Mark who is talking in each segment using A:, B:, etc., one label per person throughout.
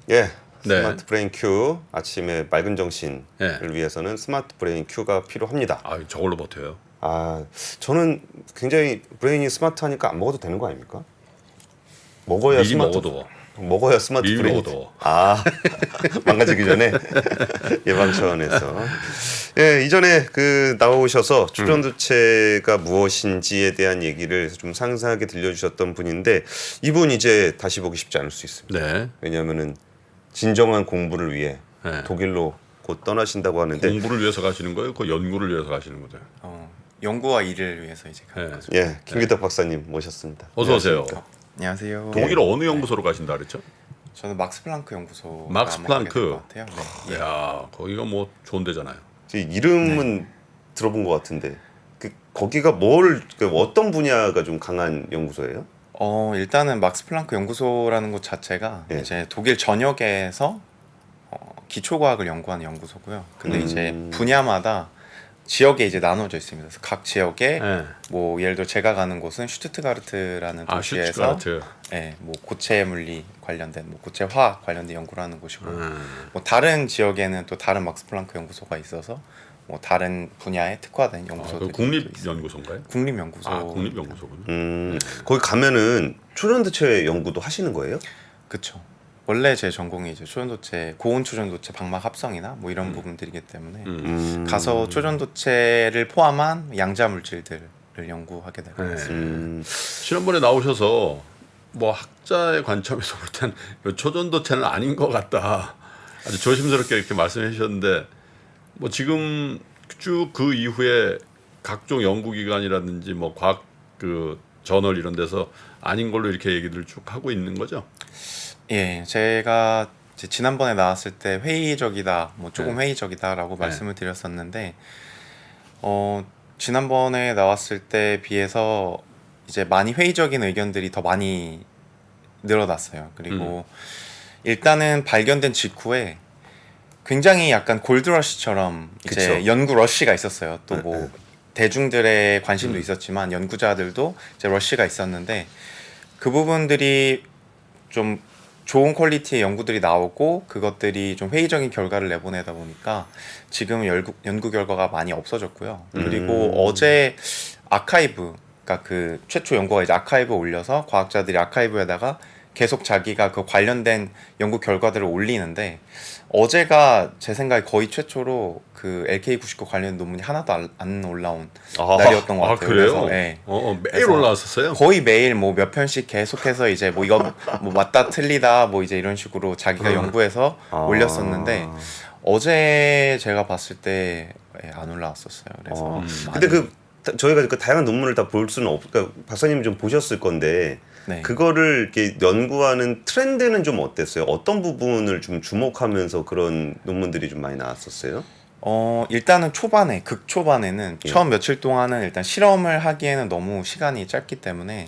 A: 예,
B: 네.
A: 스마트 브레인 큐 아침에 맑은 정신을
B: 네.
A: 위해서는 스마트 브레인 큐가 필요합니다.
B: 아, 저걸로 버텨요.
A: 아, 저는 굉장히 브레인이 스마트하니까 안 먹어도 되는 거 아닙니까? 먹어야
B: 미리
A: 스마트
B: 먹어둬.
A: 먹어야 스마트
B: 미리
A: 브레인.
B: 먹어둬.
A: 아, 망가지기 전에 예방 차원에서. 예, 이전에 그 나오셔서 촌도체가 무엇인지에 대한 얘기를 좀 상세하게 들려주셨던 분인데 이분 이제 다시 보기 쉽지 않을 수 있습니다.
B: 네.
A: 왜냐하면은 진정한 공부를 위해
B: 네.
A: 독일로 곧 떠나신다고 하는데
B: 공부를 위해서 가시는 거예요? 그 연구를 위해서 가시는 거죠?
C: 연구와 일을 위해서 이제 가는
B: 네.
C: 거죠.
A: 예, 김기덕 박사님 모셨습니다.
B: 어서 오세요.
A: 안녕하십니까?
C: 안녕하세요.
B: 독일 어느 연구소로 가신다 그랬죠?
C: 저는 막스 플랑크 연구소.
B: 막스 플랑크.
C: 같아요. 네.
B: 야, 거기가 뭐 좋은 데잖아요.
A: 제 이름은 들어본 것 같은데 거기가 어떤 분야가 좀 강한 연구소예요?
C: 일단은 막스 플랑크 연구소라는 곳 자체가
A: 예.
C: 이제 독일 전역에서 기초과학을 연구하는 연구소고요. 근데 이제 분야마다 지역에 이제 나눠져 있습니다. 그래서 각 지역에
B: 네.
C: 뭐 예를 들어 제가 가는 곳은 슈투트가르트라는
B: 아,
C: 도시에서
B: 슈트가르트.
C: 뭐 고체 물리 관련된 뭐 고체 화학 관련된 연구를 하는 곳이고 뭐 다른 지역에는 또 다른 막스 플랑크 연구소가 있어서 뭐 다른 분야에 특화된
B: 그
C: 연구소들이
B: 국립연구소인가요?
C: 국립연구소.
B: 아, 국립연구소군요.
A: 거기 가면은 초전도체 연구도 하시는 거예요?
C: 그쵸. 원래 제 전공이 이제 초전도체, 고온 초전도체 방막 합성이나 뭐 이런 부분들이기 때문에 가서 초전도체를 포함한 양자 물질들을 연구하게 되고
B: 네.
C: 있습니다.
B: 지난번에 나오셔서 뭐 학자의 관점에서 볼 땐 초전도체는 아닌 것 같다. 아주 조심스럽게 이렇게 말씀해 주셨는데 뭐 지금 쭉 그 이후에 각종 연구기관이라든지 뭐 과학 그 저널 이런 데서 아닌 걸로 이렇게 얘기들 쭉 하고 있는 거죠.
C: 예, 제가 이제 지난번에 나왔을 때 회의적이다, 뭐 조금 회의적이다라고 말씀을 드렸었는데, 지난번에 나왔을 때 비해서 이제 많이 회의적인 의견들이 더 많이 늘어났어요. 그리고 일단은 발견된 직후에 굉장히 약간 골드러시처럼 이제
A: 그쵸.
C: 연구 러시가 있었어요. 또 뭐 대중들의 관심도 있었지만 연구자들도 이제 러시가 있었는데 그 부분들이 좀 좋은 퀄리티의 연구들이 나오고 그것들이 좀 회의적인 결과를 내보내다 보니까 지금은 연구 결과가 많이 없어졌고요. 그리고 어제 아카이브, 그러니까 그 최초 연구가 이제 아카이브에 올려서 과학자들이 아카이브에다가 계속 자기가 그 관련된 연구 결과들을 올리는데 어제가 제 생각에 거의 최초로 그 LK99 관련 논문이 하나도 안 올라온 날이었던 것 같아요.
B: 그래요?
C: 그래서, 네.
B: 매일
C: 그래서
B: 올라왔었어요?
C: 거의 매일 뭐 몇 편씩 계속해서 이제 뭐 이거 뭐 맞다 틀리다 뭐 이제 이런 식으로 자기가 연구해서 올렸었는데 어제 제가 봤을 때 안 올라왔었어요. 그래서
A: 근데 저희가 그 다양한 논문을 다 볼 수는 그러니까 박사님이 좀 보셨을 건데
C: 네.
A: 그거를 이렇게 연구하는 트렌드는 좀 어땠어요? 어떤 부분을 좀 주목하면서 그런 논문들이 좀 많이 나왔었어요?
C: 일단은 극 초반에는 처음 며칠 동안은 일단 실험을 하기에는 너무 시간이 짧기 때문에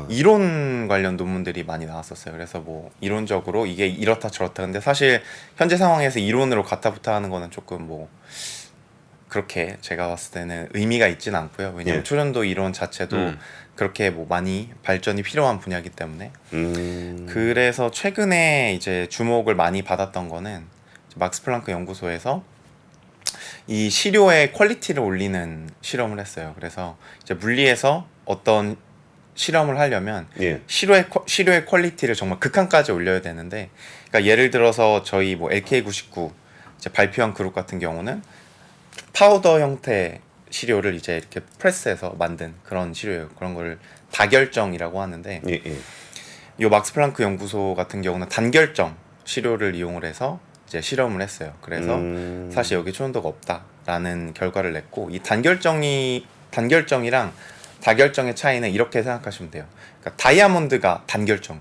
C: 이론 관련 논문들이 많이 나왔었어요. 그래서 뭐 이론적으로 이게 이렇다 저렇다. 근데 사실 현재 상황에서 이론으로 가타부타 하는 거는 조금 뭐 그렇게 제가 봤을 때는 의미가 있진 않고요. 왜냐면 초전도 이론 자체도 그렇게 뭐 많이 발전이 필요한 분야이기 때문에 그래서 최근에 이제 주목을 많이 받았던 거는 막스 플랑크 연구소에서 이 시료의 퀄리티를 올리는 실험을 했어요. 그래서 이제 물리에서 어떤 실험을 하려면 시료의 퀄리티를 정말 극한까지 올려야 되는데, 그러니까 예를 들어서 저희 뭐 LK99 이제 발표한 그룹 같은 경우는 파우더 형태 시료를 이제 이렇게 프레스해서 만든 그런 시료예요. 그런 걸 다결정이라고 하는데, 이 막스 플랑크 연구소 같은 경우는 단결정 시료를 이용을 해서 이제 실험을 했어요. 그래서 사실 여기 초전도가 없다라는 결과를 냈고, 이 단결정이랑 다결정의 차이는 이렇게 생각하시면 돼요. 그러니까 다이아몬드가 단결정.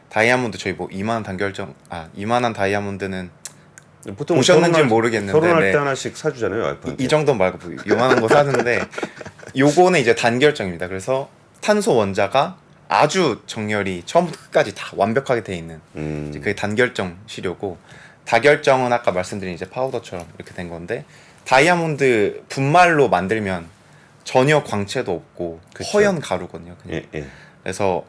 C: 다이아몬드 저희 뭐 이만한 다이아몬드는
A: 보통
C: 보셨는지 모르겠는데
A: 결혼할 때 하나씩 사주잖아요, 와이프한테.
C: 이 정도 말고 요만한 거 사는데 요거는 이제 단결정입니다. 그래서 탄소 원자가 아주 정렬이 처음부터 끝까지 다 완벽하게 돼 있는 이제 그게 단결정 시료고, 다결정은 아까 말씀드린 이제 파우더처럼 이렇게 된 건데, 다이아몬드 분말로 만들면 전혀 광채도 없고 허연 가루거든요. 그냥. 그래서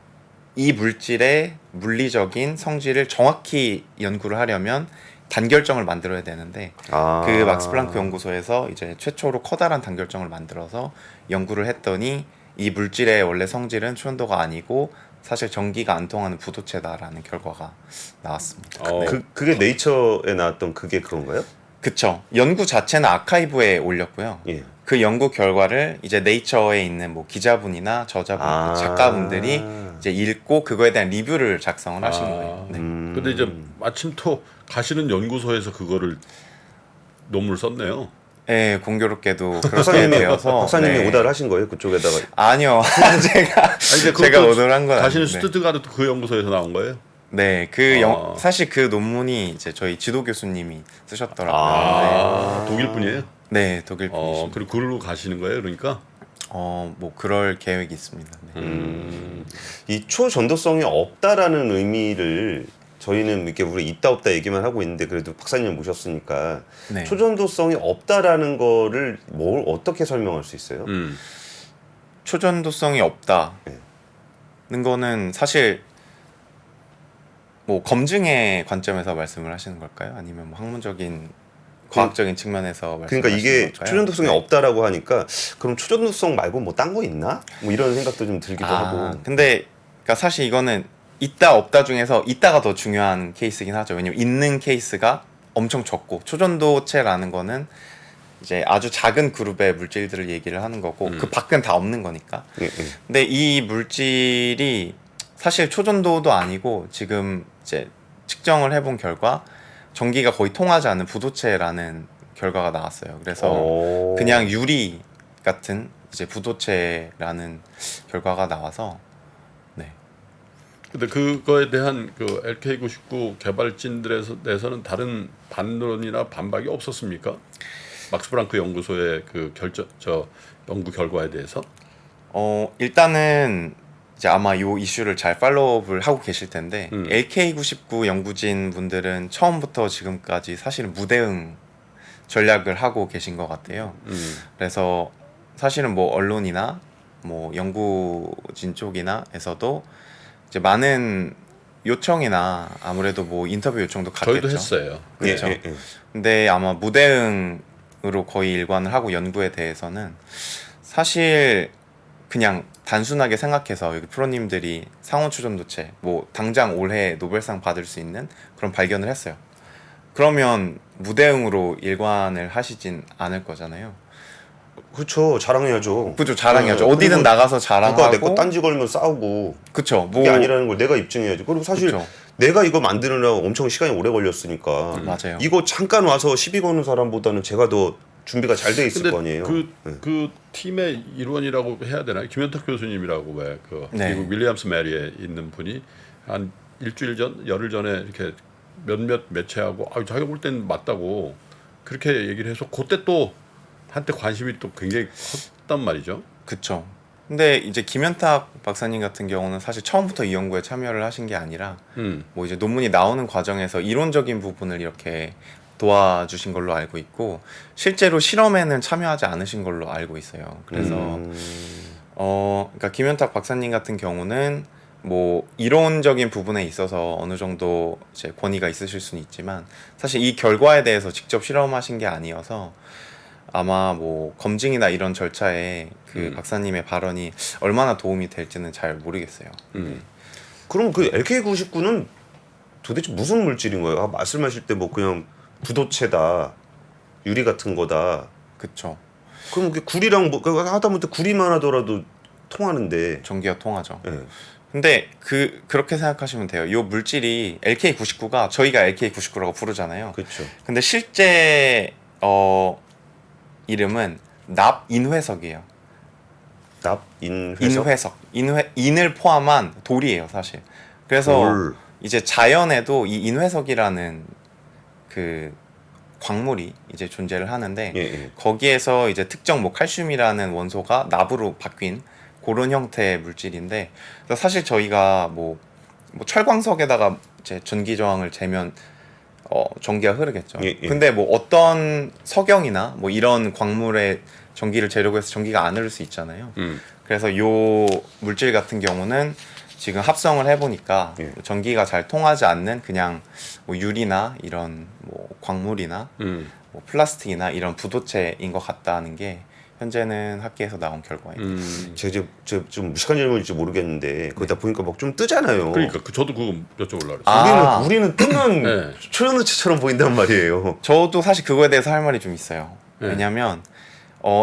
C: 이 물질의 물리적인 성질을 정확히 연구를 하려면 단결정을 만들어야 되는데 그 막스 플랑크 연구소에서 이제 최초로 커다란 단결정을 만들어서 연구를 했더니 이 물질의 원래 성질은 초전도가 아니고 사실 전기가 안 통하는 부도체다라는 결과가 나왔습니다.
A: 그게 네이처에 나왔던 그게 그건가요?
C: 그쵸. 연구 자체는 아카이브에 올렸고요.
A: 예.
C: 그 연구 결과를 이제 네이처에 있는 뭐 기자분이나 저자분, 작가분들이 이제 읽고 그거에 대한 리뷰를 작성을 하신 거예요. 네.
B: 근데 이제 마침 또 가시는 연구소에서 그거를 논문을 썼네요.
C: 네, 공교롭게도 그렇게 되어서
A: 박사님이
C: 네.
A: 오다를 하신 거예요? 그쪽에다가?
C: 아니요. 제가 오더를 한 건 아닌데.
B: 가시는 스투트가르트 그 연구소에서 나온 거예요?
C: 네, 사실 그 논문이 이제 저희 지도 교수님이 쓰셨더라고요.
B: 독일 분이에요?
C: 네, 독일 분이십니다.
B: 그리고 그걸로 가시는 거예요, 그러니까?
C: 뭐 그럴 계획이 있습니다. 네.
A: 이 초전도성이 없다라는 의미를 저희는 이렇게 우리 있다 없다 얘기만 하고 있는데 그래도 박사님 모셨으니까
C: 네.
A: 초전도성이 없다라는 거를 뭘 어떻게 설명할 수 있어요?
C: 초전도성이 없다는 거는 사실 뭐 검증의 관점에서 말씀을 하시는 걸까요? 아니면 뭐 학문적인 과학적인 측면에서 말씀하시는
A: 그러니까 이게
C: 걸까요?
A: 초전도성이
C: 네.
A: 없다라고 하니까 그럼 초전도성 말고 뭐 딴 거 있나? 뭐 이런 생각도 좀 들기도 하고.
C: 근데 그러니까 사실 이거는 있다 없다 중에서 있다가 더 중요한 케이스긴 하죠. 왜냐면 있는 케이스가 엄청 적고 초전도체라는 거는 이제 아주 작은 그룹의 물질들을 얘기를 하는 거고 그 밖은 다 없는 거니까. 근데 이 물질이 사실 초전도도 아니고 지금 이제 측정을 해본 결과 전기가 거의 통하지 않는 부도체라는 결과가 나왔어요. 그래서 그냥 유리 같은 이제 부도체라는 결과가 나와서 네.
B: 근데 그거에 대한 그 LK99 개발진들에서는 다른 반론이나 반박이 없었습니까? 막스 플랑크 연구소의 그 연구 결과에 대해서?
C: 일단은 이제 아마 요 이슈를 잘 팔로우업을 하고 계실 텐데 LK99 연구진 분들은 처음부터 지금까지 사실은 무대응 전략을 하고 계신 것 같아요. 그래서 사실은 뭐 언론이나 뭐 연구진 쪽이나에서도 이제 많은 요청이나 아무래도 뭐 인터뷰 요청도 갔겠죠.
B: 저희도 했어요.
C: 그렇죠. 근데 아마 무대응으로 거의 일관을 하고 연구에 대해서는 사실 그냥 단순하게 생각해서 여기 프로님들이 상온초전도체 뭐 당장 올해 노벨상 받을 수 있는 그런 발견을 했어요. 그러면 무대응으로 일관을 하시진 않을 거잖아요.
A: 그렇죠. 자랑해야죠.
C: 그죠, 자랑해야죠.
A: 네.
C: 어디든 나가서 자랑하고.
A: 내거 딴지 걸면 싸우고.
C: 그쵸.
A: 그게 아니라는 걸 내가 입증해야지. 그리고 사실
C: 그쵸.
A: 내가 이거 만드느라고 엄청 시간이 오래 걸렸으니까.
C: 맞아요.
A: 이거 잠깐 와서 시비 거는 사람보다는 제가 더 준비가 잘 돼 있을
B: 근데
A: 거 아니에요.
B: 그 팀의 일원이라고 해야 되나요? 김현탁 교수님이라고 왜 그
C: 네.
B: 미국 윌리엄스 메리에 있는 분이 한 일주일 전, 열흘 전에 이렇게 몇몇 매체하고 자기가 볼 땐 맞다고 그렇게 얘기를 해서 그때 또 한때 관심이 또 굉장히 컸단 말이죠.
C: 그쵸. 근데 이제 김현탁 박사님 같은 경우는 사실 처음부터 이 연구에 참여를 하신 게 아니라 뭐 이제 논문이 나오는 과정에서 이론적인 부분을 이렇게 도와주신 걸로 알고 있고 실제로 실험에는 참여하지 않으신 걸로 알고 있어요. 그래서 그러니까 김현탁 박사님 같은 경우는 뭐 이론적인 부분에 있어서 어느 정도 이제 권위가 있으실 수는 있지만 사실 이 결과에 대해서 직접 실험하신 게 아니어서 아마 뭐 검증이나 이런 절차에 그 박사님의 발언이 얼마나 도움이 될지는 잘 모르겠어요.
A: 그럼 그 LK99는 도대체 무슨 물질인 거예요? 말씀하실 때 뭐 그냥 부도체다, 유리 같은 거다.
C: 그쵸.
A: 그럼 그 구리랑 뭐 하다못해 구리만 하더라도 통하는데.
C: 전기가 통하죠.
A: 예.
C: 근데 그렇게 생각하시면 돼요. 요 물질이 LK99가 저희가 LK99라고 부르잖아요.
A: 그렇죠.
C: 근데 실제 이름은 납인회석이에요.
A: 납인회석.
C: 인을 포함한 돌이에요, 사실. 그래서 이제 자연에도 이 인회석이라는 그 광물이 이제 존재를 하는데 거기에서 이제 특정 뭐 칼슘이라는 원소가 납으로 바뀐 그런 형태의 물질인데 사실 저희가 뭐 철광석에다가 이제 전기 저항을 재면 전기가 흐르겠죠. 근데 뭐 어떤 석영이나 뭐 이런 광물에 전기를 재려고 해서 전기가 안 흐를 수 있잖아요. 그래서 요 물질 같은 경우는 지금 합성을 해보니까
A: 예.
C: 전기가 잘 통하지 않는 그냥 뭐 유리나 이런 뭐 광물이나 뭐 플라스틱이나 이런 부도체인 것 같다는 게 현재는 학계에서 나온 결과입니다.
A: 제가 좀 무식한 질문일지 모르겠는데 거기다 보니까 막 좀 뜨잖아요.
B: 그러니까 저도 그거 여쭤보려고 그랬어요.
A: 우리는 뜨는
B: 네.
A: 초전도체처럼 보인단 말이에요.
C: 저도 사실 그거에 대해서 할 말이 좀 있어요.
B: 네.
C: 왜냐면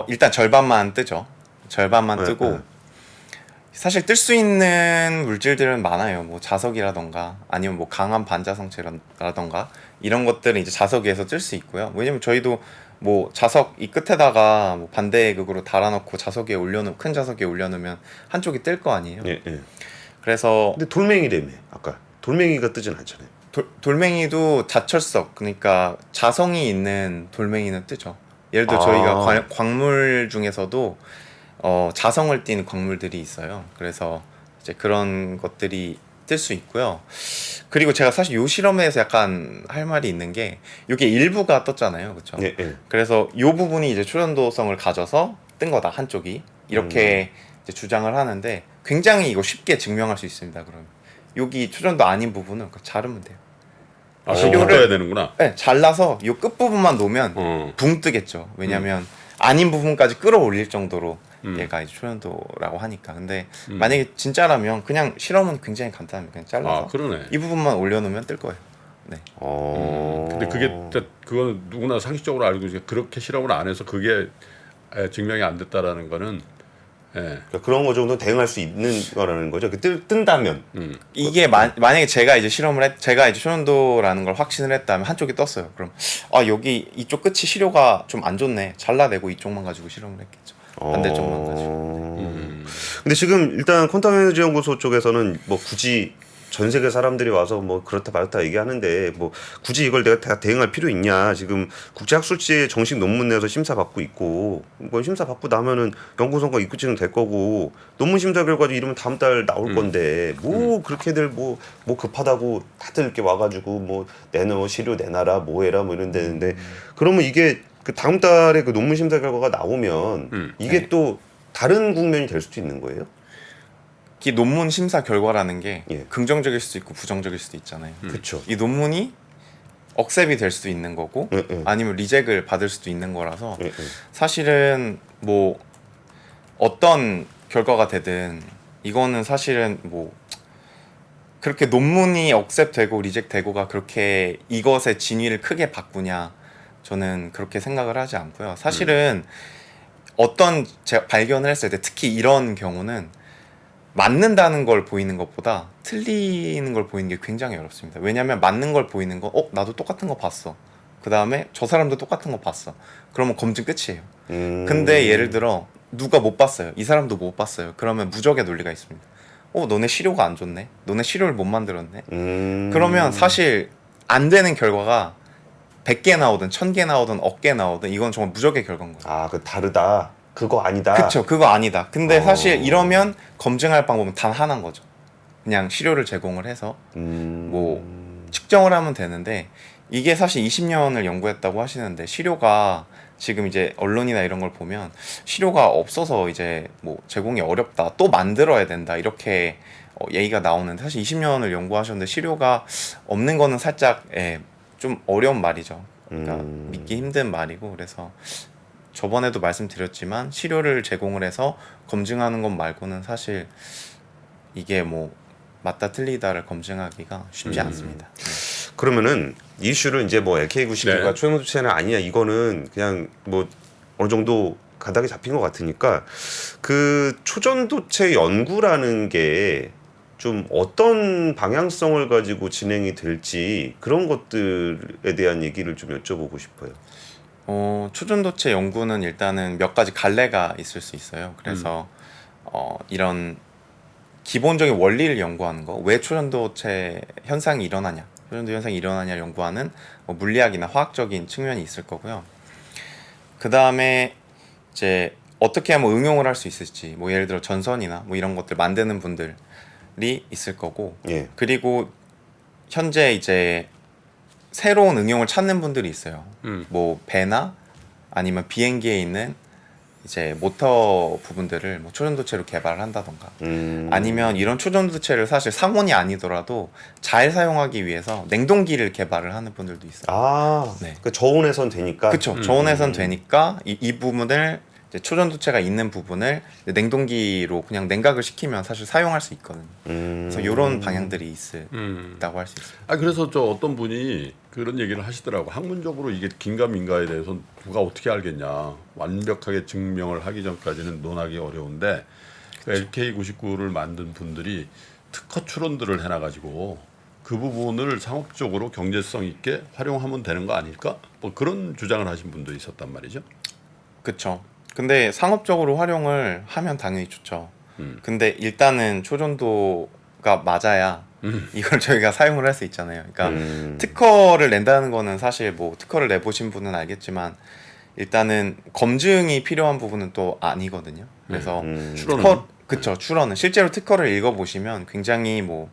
C: 일단 절반만 뜨죠. 절반만
A: 네,
C: 뜨고
A: 네.
C: 사실 뜰 수 있는 물질들은 많아요. 뭐 자석이라던가 아니면 뭐 강한 반자성체라던가 이런 것들은 이제 자석 위에서 뜰 수 있고요. 왜냐면 저희도 뭐 자석 이 끝에다가 뭐 반대극으로 달아놓고 자석 위에 올려놓 큰 자석 위에 올려놓으면 한쪽이 뜰 거 아니에요.
A: 예, 예.
C: 그래서
A: 근데 돌멩이라며 아까 돌멩이가 뜨진 않잖아요.
C: 돌멩이도 자철석 그러니까 자성이 있는 돌멩이는 뜨죠. 예를 들어 저희가 광물 중에서도 자성을 띤 광물들이 있어요. 그래서 이제 그런 것들이 뜰 수 있고요. 그리고 제가 사실 요 실험에서 약간 할 말이 있는 게 이게 일부가 떴잖아요, 그렇죠?
A: 예, 예.
C: 그래서 요 부분이 이제 초전도성을 가져서 뜬 거다 한쪽이 이렇게 이제 주장을 하는데 굉장히 이거 쉽게 증명할 수 있습니다. 그럼 여기 초전도 아닌 부분은 자르면 돼요.
B: 아,
C: 시료를-
B: 떠야 되는구나.
C: 네, 잘라서 요 끝 부분만 놓으면 붕 뜨겠죠. 왜냐면 아닌 부분까지 끌어올릴 정도로 얘가 이제 초전도라고 하니까. 근데 만약에 진짜라면 그냥 실험은 굉장히 간단합니다. 그냥 잘라서
B: 아, 그러네.
C: 이 부분만 올려놓으면 뜰 거예요. 네.
B: 근데 그거는 누구나 상식적으로 알고 이제 그렇게 실험을 안 해서 그게 증명이 안 됐다라는 거는
A: 그러니까 그런 거 정도 대응할 수 있는 거라는 거죠. 뜬다면.
C: 이게 만약에 제가 이제 제가 이제 초전도라는 걸 확신을 했다면 한쪽이 떴어요. 그럼 여기 이쪽 끝이 시료가 좀 안 좋네. 잘라내고 이쪽만 가지고 실험을 했겠죠. 반대쪽만 가지고.
A: 근데 지금 일단 퀀텀 에너지 연구소 쪽에서는 뭐 굳이 전 세계 사람들이 와서 뭐 그렇다 말았다 얘기하는데 뭐 굳이 이걸 내가 다 대응할 필요 있냐. 지금 국제학술지에 정식 논문 내서 심사 받고 있고 뭐 심사 받고 나면은 연구성과 입구증은 될 거고 논문 심사 결과도 이러면 다음 달 나올 건데 뭐 그렇게들 뭐 급하다고 다들 이렇게 와가지고 뭐 시료 내놔라 뭐 해라 뭐 이런 데는데 그러면 이게 그 다음 달에 그 논문 심사 결과가 나오면 이게 또 다른 국면이 될 수도 있는 거예요?
C: 이 논문 심사 결과라는 게
A: 예.
C: 긍정적일 수도 있고 부정적일 수도 있잖아요.
A: 그렇죠.
C: 이 논문이 억셉이 될 수도 있는 거고 아니면 리젝을 받을 수도 있는 거라서 사실은 뭐 어떤 결과가 되든 이거는 사실은 뭐 그렇게 논문이 억셉되고 리젝되고가 그렇게 이것의 진위를 크게 바꾸냐 저는 그렇게 생각을 하지 않고요. 사실은 어떤 제가 발견을 했을 때 특히 이런 경우는 맞는다는 걸 보이는 것보다 틀리는 걸 보이는 게 굉장히 어렵습니다. 왜냐하면 맞는 걸 보이는 거, 나도 똑같은 거 봤어. 그 다음에 저 사람도 똑같은 거 봤어. 그러면 검증 끝이에요. 근데 예를 들어 누가 못 봤어요. 이 사람도 못 봤어요. 그러면 무적의 논리가 있습니다. 너네 시료가 안 좋네. 너네 시료를 못 만들었네. 그러면 사실 안 되는 결과가 100개 나오든 1000개 나오든 10개 나오든 이건 정말 무적의 결과인 거예요.
A: 그 다르다. 그거 아니다.
C: 그쵸, 그거 아니다. 근데 사실 이러면 검증할 방법은 단 하나인 거죠. 그냥 시료를 제공을 해서 뭐 측정을 하면 되는데 이게 사실 20년을 연구했다고 하시는데 시료가 지금 이제 언론이나 이런 걸 보면 시료가 없어서 이제 뭐 제공이 어렵다, 또 만들어야 된다 이렇게 얘기가 나오는데 사실 20년을 연구하셨는데 시료가 없는 거는 살짝 좀 어려운 말이죠. 그러니까 믿기 힘든 말이고 그래서. 저번에도 말씀드렸지만 시료를 제공을 해서 검증하는 것 말고는 사실 이게 뭐 맞다 틀리다를 검증하기가 쉽지 않습니다.
A: 그러면은 이슈를 이제 뭐 LK99가
B: 네.
A: 초전도체는 아니냐 이거는 그냥 뭐 어느 정도 가닥이 잡힌 것 같으니까 그 초전도체 연구라는 게 좀 어떤 방향성을 가지고 진행이 될지 그런 것들에 대한 얘기를 좀 여쭤보고 싶어요.
C: 초전도체 연구는 일단은 몇 가지 갈래가 있을 수 있어요. 그래서 이런 기본적인 원리를 연구하는 거, 왜 초전도체 현상이 일어나냐, 초전도 현상이 일어나냐를 연구하는 뭐 물리학이나 화학적인 측면이 있을 거고요. 그 다음에 이제 어떻게 하면 응용을 할 수 있을지, 뭐 예를 들어 전선이나 뭐 이런 것들 만드는 분들이 있을 거고,
A: 예.
C: 그리고 현재 이제 새로운 응용을 찾는 분들이 있어요. 뭐 배나 아니면 비행기에 있는 이제 모터 부분들을 뭐 초전도체로 개발을 한다던가 아니면 이런 초전도체를 사실 상온이 아니더라도 잘 사용하기 위해서 냉동기를 개발을 하는 분들도 있어요.
A: 아,
C: 네.
A: 그 저온에선 되니까.
C: 그렇죠. 저온에선 되니까 이 부분을 이제 초전도체가 있는 부분을 냉동기로 그냥 냉각을 시키면 사실 사용할 수 있거든요. 그래서 이런 방향들이 있다고 할 수 있어요.
B: 아 그래서 저 어떤 분이 그런 얘기를 하시더라고. 학문적으로 이게 긴가민가에 대해서 누가 어떻게 알겠냐. 완벽하게 증명을 하기 전까지는 논하기 어려운데 LK99를 만든 분들이 특허 추론들을 해놔가지고 그 부분을 상업적으로 경제성 있게 활용하면 되는 거 아닐까? 뭐 그런 주장을 하신 분도 있었단 말이죠.
C: 그렇죠. 근데 상업적으로 활용을 하면 당연히 좋죠. 근데 일단은 초전도가 맞아야 이걸 저희가 사용을 할 수 있잖아요. 그러니까 특허를 낸다는 거는 사실 뭐 특허를 내보신 분은 알겠지만 일단은 검증이 필요한 부분은 또 아니거든요. 그래서 특허, 그쵸, 추론은 실제로 특허를 읽어보시면 굉장히 뭐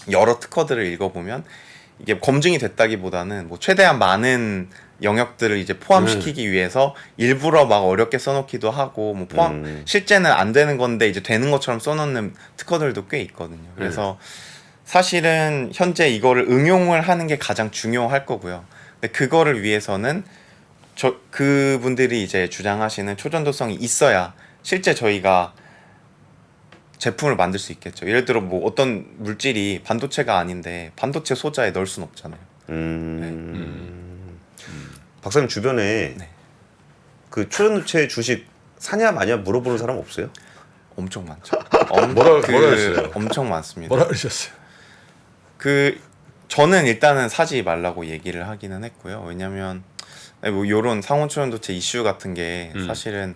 C: 여러 특허들을 읽어보면 이게 검증이 됐다기보다는 뭐 최대한 많은 영역들을 이제 포함시키기 위해서 일부러 막 어렵게 써놓기도 하고 뭐 실제는 안 되는 건데 이제 되는 것처럼 써놓는 특허들도 꽤 있거든요. 그래서 사실은 현재 이거를 응용을 하는 게 가장 중요할 거고요. 근데 그거를 위해서는 그분들이 이제 주장하시는 초전도성이 있어야 실제 저희가 제품을 만들 수 있겠죠. 예를 들어 뭐 어떤 물질이 반도체가 아닌데 반도체 소자에 넣을 수는 없잖아요.
A: 박사님 주변에
C: 네.
A: 그 초전도체 주식 사냐 마냐 물어보는 사람 없어요?
C: 엄청 많죠.
B: 뭐라 했어요?
C: 엄청 많습니다.
B: 뭐라 그러셨어요?
C: 저는 일단은 사지 말라고 얘기를 하기는 했고요. 왜냐면 뭐 요런 상온 초전도체 이슈 같은 게 사실은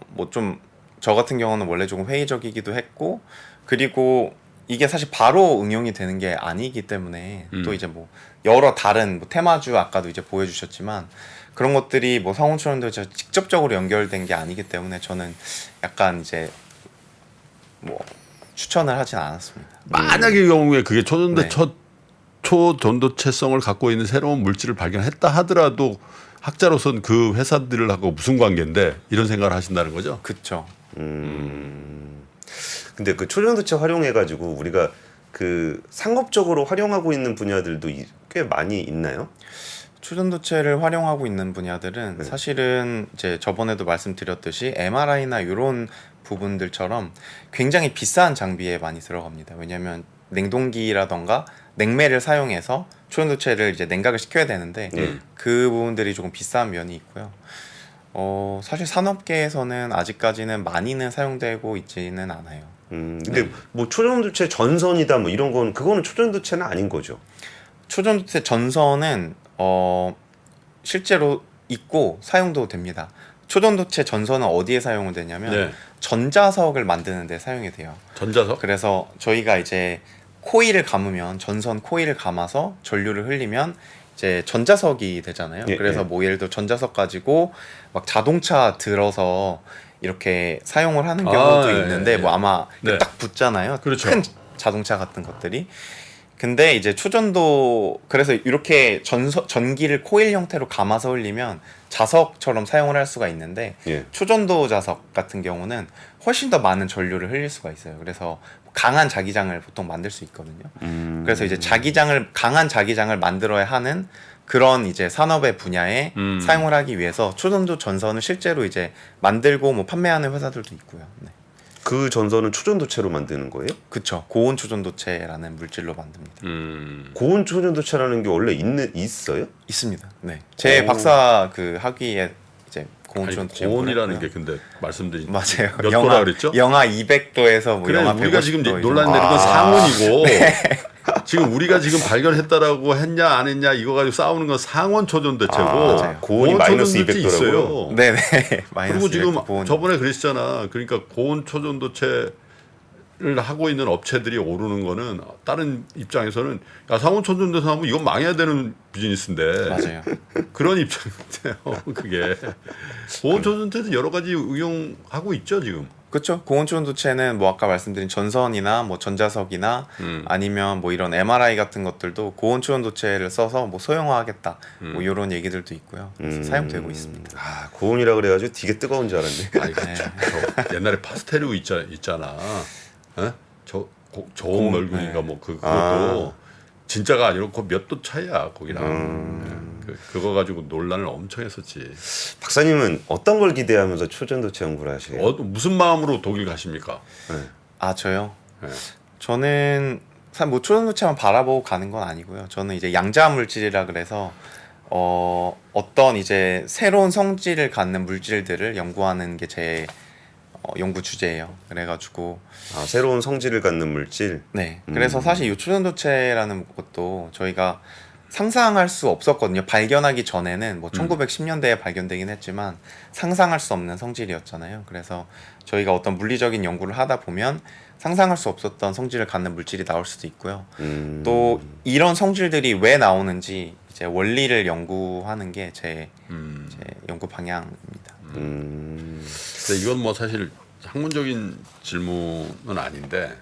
C: 뭐 좀 저 같은 경우는 원래 조금 회의적이기도 했고 그리고 이게 사실 바로 응용이 되는 게 아니기 때문에 또 이제 뭐 여러 다른 뭐 테마주 아까도 이제 보여주셨지만 그런 것들이 뭐 상온 초전도체 직접적으로 연결된 게 아니기 때문에 저는 약간 이제 뭐 추천을 하진 않았습니다.
B: 만약의 경우에 그게
C: 네.
B: 초전도체성을 갖고 있는 새로운 물질을 발견했다 하더라도 학자로서는 그 회사들하고 무슨 관계인데 이런 생각을 하신다는 거죠?
C: 그쵸.
A: 근데 그 초전도체 활용해가지고 우리가 그 상업적으로 활용하고 있는 분야들도 꽤 많이 있나요?
C: 초전도체를 활용하고 있는 분야들은 사실은 이제 저번에도 말씀드렸듯이 MRI나 이런 부분들처럼 굉장히 비싼 장비에 많이 들어갑니다. 왜냐하면 냉동기라던가 냉매를 사용해서 초전도체를 이제 냉각을 시켜야 되는데 그 부분들이 조금 비싼 면이 있고요. 사실 산업계에서는 아직까지는 많이는 사용되고 있지는 않아요.
A: 근데 뭐 초전도체 전선이다 뭐 이런 건 그거는 초전도체는 아닌 거죠.
C: 초전도체 전선은 실제로 있고 사용도 됩니다. 초전도체 전선은 어디에 사용이 되냐면 전자석을 만드는 데 사용이 돼요.
B: 전자석?
C: 그래서 저희가 이제 코일을 감으면 전선 코일을 감아서 전류를 흘리면 이제 전자석이 되잖아요. 그래서 뭐 예를 들어 전자석 가지고 막 자동차 들어서 이렇게 사용을 하는 경우도 있는데 뭐 아마 딱 붙잖아요.
B: 그렇죠.
C: 큰 자동차 같은 것들이. 근데 이제 초전도 그래서 이렇게 전기를 코일 형태로 감아서 흘리면 자석처럼 사용을 할 수가 있는데 초전도 자석 같은 경우는 훨씬 더 많은 전류를 흘릴 수가 있어요. 그래서 강한 자기장을 보통 만들 수 있거든요. 그래서 이제 강한 자기장을 만들어야 하는 그런 이제 산업의 분야에 사용을 하기 위해서 초전도 전선을 실제로 이제 만들고 뭐 판매하는 회사들도 있고요. 네.
A: 그 전선은 초전도체로 만드는 거예요?
C: 그쵸. 고온 초전도체라는 물질로 만듭니다.
A: 고온 초전도체라는 게 원래 있어요?
C: 있습니다. 네. 제 박사 그 학위에 이제 고온 초전도체
B: 고온이라는 게 근데 말씀드린
C: 맞아요.
B: 몇 도라 그랬죠?
C: 영하 200도에서 뭐
B: 그래
C: 영하
B: 우리가 지금
C: 150도
B: 논란되는 건 상온이고 지금 우리가 지금 발견했다라고 했냐 안 했냐 이거 가지고 싸우는 건 상온 초전도체고
C: 맞아요.
A: 고온이 마이너스 200도라고요?
B: 있어요.
C: 네네.
B: 그리고 지금
C: 고온.
B: 저번에 그랬잖아. 그러니까 고온 초전도체를 하고 있는 업체들이 오르는 거는 다른 입장에서는 야 상온 초전도체 하면 이건 망해야 되는 비즈니스인데
C: 맞아요.
B: 그런 입장이에요. 그게 고온 초전도체도 여러 가지 응용하고 있죠 지금.
C: 그렇죠. 고온 초전도체는 뭐 아까 말씀드린 전선이나 뭐 전자석이나 아니면 뭐 이런 MRI 같은 것들도 고온 초전도체를 써서 뭐 소형화하겠다. 뭐 이런 얘기들도 있고요. 그래서 사용되고 있습니다.
A: 아 고온이라 그래가지고 되게 뜨거운 줄 알았네.
B: 아니, 저 옛날에 파스텔류 있잖아. 어? 저온 멀군인가 뭐 그것도 진짜가 아니고 그 몇 도 차이야 거기랑. 그거 가지고 논란을 엄청 했었지.
A: 박사님은 어떤 걸 기대하면서 초전도체 연구를 하시게요?
B: 무슨 마음으로 독일 가십니까?
C: 아 저요?
B: 네.
C: 저는 사실 뭐 초전도체만 바라보고 가는 건 아니고요. 저는 이제 양자 물질이라 그래서 어떤 이제 새로운 성질을 갖는 물질들을 연구하는 게 제 연구 주제예요. 그래가지고
A: 새로운 성질을 갖는 물질.
C: 네. 그래서 사실 이 초전도체라는 것도 저희가 상상할 수 없었거든요. 발견하기 전에는 뭐 1910년대에 발견되긴 했지만 상상할 수 없는 성질이었잖아요. 그래서 저희가 어떤 물리적인 연구를 하다 보면 상상할 수 없었던 성질을 갖는 물질이 나올 수도 있고요. 또 이런 성질들이 왜 나오는지 이제 원리를 연구하는 게 제 연구 방향입니다.
B: 근데 이건 뭐 사실 학문적인 질문은 아닌데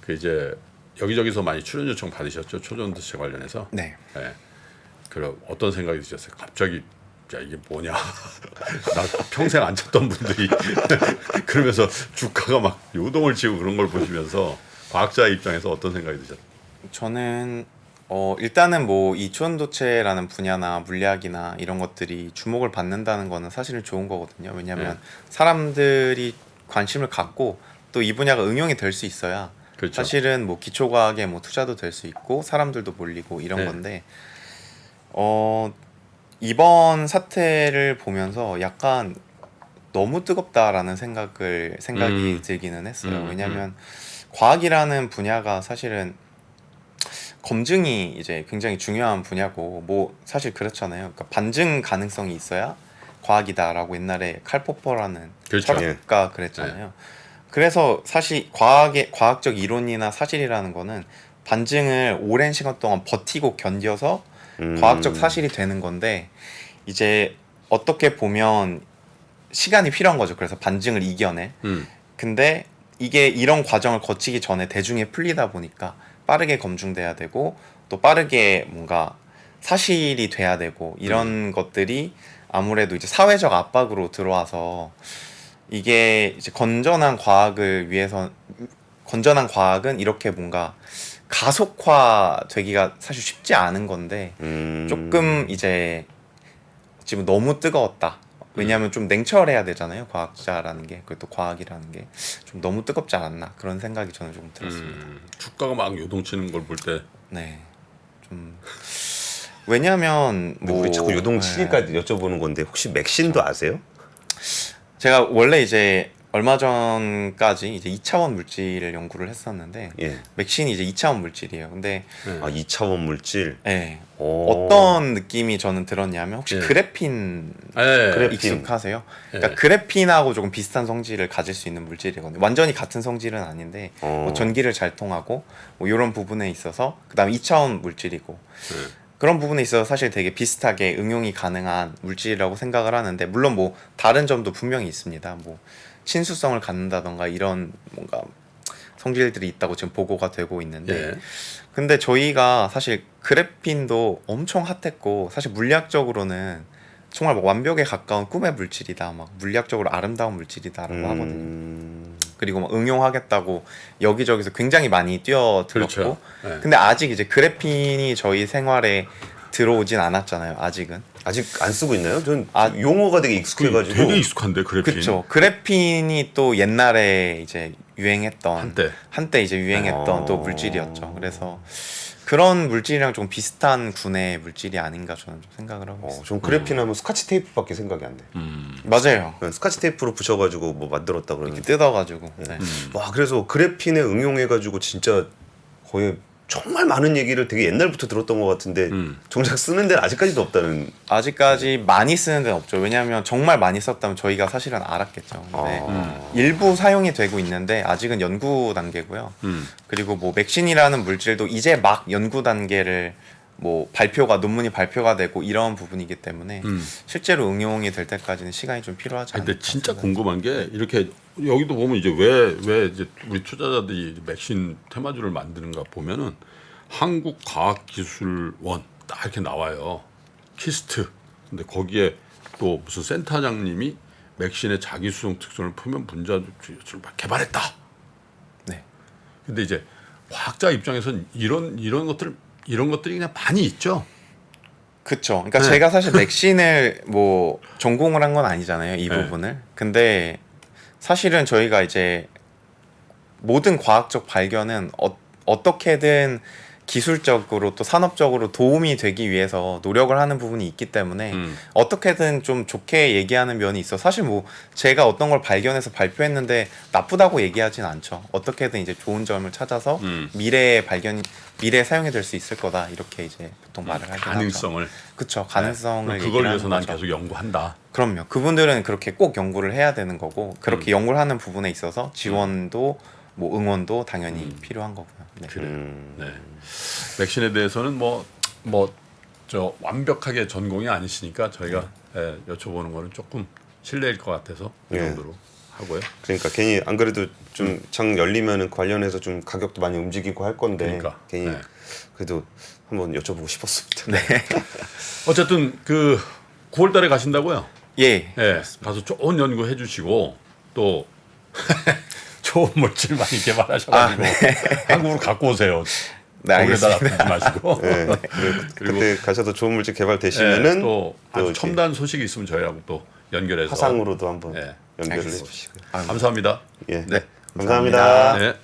B: 그 이제 여기저기서 많이 출연 요청 받으셨죠? 초전도체 관련해서.
C: 네.
B: 네. 그럼 어떤 생각이 드셨어요? 갑자기 야 이게 뭐냐? 나 평생 안 쳤던 분들이 그러면서 주가가 막 요동을 치고 그런 걸 보시면서 과학자 입장에서 어떤 생각이 드셨어요?
C: 저는 일단은 뭐 이 초전도체라는 분야나 물리학이나 이런 것들이 주목을 받는다는 거는 사실은 좋은 거거든요. 왜냐하면 사람들이 관심을 갖고 또 이 분야가 응용이 될 수 있어야
B: 그렇죠.
C: 사실은 뭐 기초과학에 뭐 투자도 될 수 있고 사람들도 몰리고 이런 건데 이번 사태를 보면서 약간 너무 뜨겁다라는 생각이 들기는 했어요. 왜냐하면 과학이라는 분야가 사실은 검증이 이제 굉장히 중요한 분야고 뭐 사실 그렇잖아요. 그러니까 반증 가능성이 있어야 과학이다라고 옛날에 칼 포퍼라는
B: 그렇죠.
C: 철학가 그랬잖아요. 그래서 사실 과학적 이론이나 사실이라는 거는 반증을 오랜 시간 동안 버티고 견뎌서 과학적 사실이 되는 건데 이제 어떻게 보면 시간이 필요한 거죠. 그래서 반증을 이겨내. 근데 이게 이런 과정을 거치기 전에 대중에 풀리다 보니까 빠르게 검증돼야 되고 또 빠르게 뭔가 사실이 돼야 되고 이런 것들이 아무래도 이제 사회적 압박으로 들어와서 이게 이제 건전한 과학은 이렇게 뭔가 가속화 되기가 사실 쉽지 않은 건데 조금 이제 지금 너무 뜨거웠다. 왜냐하면 좀 냉철해야 되잖아요. 과학자라는 게 그리고 또 과학이라는 게 좀 너무 뜨겁지 않았나 그런 생각이 저는 좀 들었습니다.
B: 주가가 막 요동치는 걸 볼 때
C: 네, 좀 왜냐하면 뭐
A: 우리 자꾸 요동치니까 여쭤보는 건데 혹시 맥신도 아세요?
C: 제가 원래 이제 얼마 전까지 이제 2차원 물질을 연구를 했었는데 맥신이 이제 2차원 물질이에요. 근데
A: 2차원 물질.
C: 네. 어떤 느낌이 저는 들었냐면 혹시 그래핀
B: 그래핀
C: 익숙하세요? 그러니까 그래핀하고 조금 비슷한 성질을 가질 수 있는 물질이거든요. 완전히 같은 성질은 아닌데 뭐 전기를 잘 통하고 뭐 이런 부분에 있어서 그다음에 2차원 물질이고 그런 부분에 있어서 사실 되게 비슷하게 응용이 가능한 물질이라고 생각을 하는데 물론 뭐 다른 점도 분명히 있습니다. 뭐 친수성을 갖는다던가 이런 뭔가 성질들이 있다고 지금 보고가 되고 있는데 근데 저희가 사실 그래핀도 엄청 핫했고 사실 물리학적으로는 정말 막 완벽에 가까운 꿈의 물질이다 막 물리학적으로 아름다운 물질이다라고 하거든요. 그리고 막 응용하겠다고 여기저기서 굉장히 많이 뛰어들었고
B: 그렇죠.
C: 근데 아직 이제 그래핀이 저희 생활에 들어오진 않았잖아요. 아직은
A: 아직 안 쓰고 있나요? 전 용어가 되게 익숙해가지고
B: 되게 익숙한데 그래핀.
C: 그렇죠. 그래핀이 또 옛날에 이제 유행했던 한때 이제 유행했던 또 물질이었죠. 그래서 그런 물질이랑 좀 비슷한 군의 물질이 아닌가 저는 좀 생각을 하고 있어요.
A: 전 그래핀 하면 스카치 테이프밖에 생각이 안 돼.
C: 맞아요.
A: 스카치 테이프로 붙여가지고 뭐 만들었다 그러는데.
C: 뜯어가지고. 네.
A: 와 그래서 그래핀에 응용해가지고 진짜 거의 정말 많은 얘기를 되게 옛날부터 들었던 것 같은데 정작 쓰는 데는 아직까지도 없다는.
C: 아직까지 많이 쓰는 데는 없죠. 왜냐하면 정말 많이 썼다면 저희가 사실은 알았겠죠. 근데 일부 사용이 되고 있는데 아직은 연구 단계고요. 그리고 뭐 맥신이라는 물질도 이제 막 연구 단계를 뭐 논문이 발표가 되고 이런 부분이기 때문에 실제로 응용이 될 때까지는 시간이 좀 필요하지 않을까.
B: 근데 진짜 궁금한 게 이렇게 여기도 보면 이제 왜 이제 우리 투자자들이 맥신 테마주를 만드는가 보면은 한국과학기술원 딱 이렇게 나와요. 키스트. 근데 거기에 또 무슨 센터장님이 맥신의 자기수용 특성을 표면 분자를 개발했다.
C: 네.
B: 근데 이제 과학자 입장에서는 이런 것들이 그냥 많이 있죠.
C: 그쵸. 그러니까
B: 네.
C: 제가 사실 맥신을 뭐 전공을 한 건 아니잖아요. 이
B: 네.
C: 부분을. 근데 사실은 저희가 이제 모든 과학적 발견은 어떻게든 기술적으로 또 산업적으로 도움이 되기 위해서 노력을 하는 부분이 있기 때문에 어떻게든 좀 좋게 얘기하는 면이 있어. 사실 뭐 제가 어떤 걸 발견해서 발표했는데 나쁘다고 얘기하진 않죠. 어떻게든 이제 좋은 점을 찾아서 미래에 사용이 될 수 있을 거다 이렇게 이제 보통 말을 하긴 하죠.
B: 가능성을.
C: 그쵸. 가능성을
B: 그걸
C: 얘기를
B: 위해서
C: 하는
B: 난
C: 거죠.
B: 계속 연구한다.
C: 그럼요. 그분들은 그렇게 꼭 연구를 해야 되는 거고 그렇게 연구를 하는 부분에 있어서 지원도 뭐 응원도 당연히 필요한 거고요. 네.
B: 그래요. 네. 맥신에 대해서는 저 완벽하게 전공이 아니시니까 저희가 여쭤보는 거는 조금 실례일 것 같아서 이
A: 네.
B: 정도로 하고요.
A: 그러니까 괜히 안 그래도 좀 장 열리면은 관련해서 좀 가격도 많이 움직이고 할 건데
B: 그러니까.
A: 괜히
B: 네.
A: 그래도 한번 여쭤보고 싶었습니다.
C: 네.
B: 어쨌든 그 9월달에 가신다고요?
C: 예.
B: 네. 가서 좋은 연구 해주시고 또 좋은 물질 많이 개발하셔가지고 한국으로 갖고 오세요.
C: 네,
B: 거기에다
C: 알겠습니다.
B: 놔두지 마시고.
A: 네.
B: 그리고
A: 그때 가셔서 좋은 물질 개발되시면은
B: 네, 또 아주
A: 이렇게
B: 첨단 소식이 있으면 저희하고 또 연결해서
A: 화상으로도 한번
B: 네.
A: 연결을
C: 알겠습니다.
A: 해주시고요.
B: 감사합니다.
A: 예,
C: 네.
A: 감사합니다.
B: 네.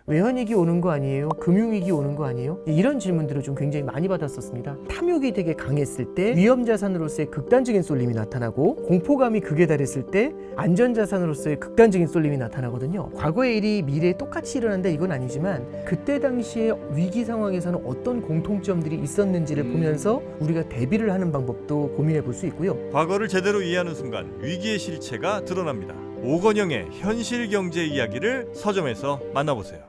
D: 외환위기 오는 거 아니에요? 금융위기 오는 거 아니에요? 이런 질문들을 좀 굉장히 많이 받았었습니다. 탐욕이 되게 강했을 때 위험자산으로서의 극단적인 쏠림이 나타나고 공포감이 극에 달했을 때 안전자산으로서의 극단적인 쏠림이 나타나거든요. 과거의 일이 미래에 똑같이 일어난다 이건 아니지만 그때 당시에 위기 상황에서는 어떤 공통점들이 있었는지를 보면서 우리가 대비를 하는 방법도 고민해 볼 수 있고요.
E: 과거를 제대로 이해하는 순간 위기의 실체가 드러납니다. 오건영의 현실 경제 이야기를 서점에서 만나보세요.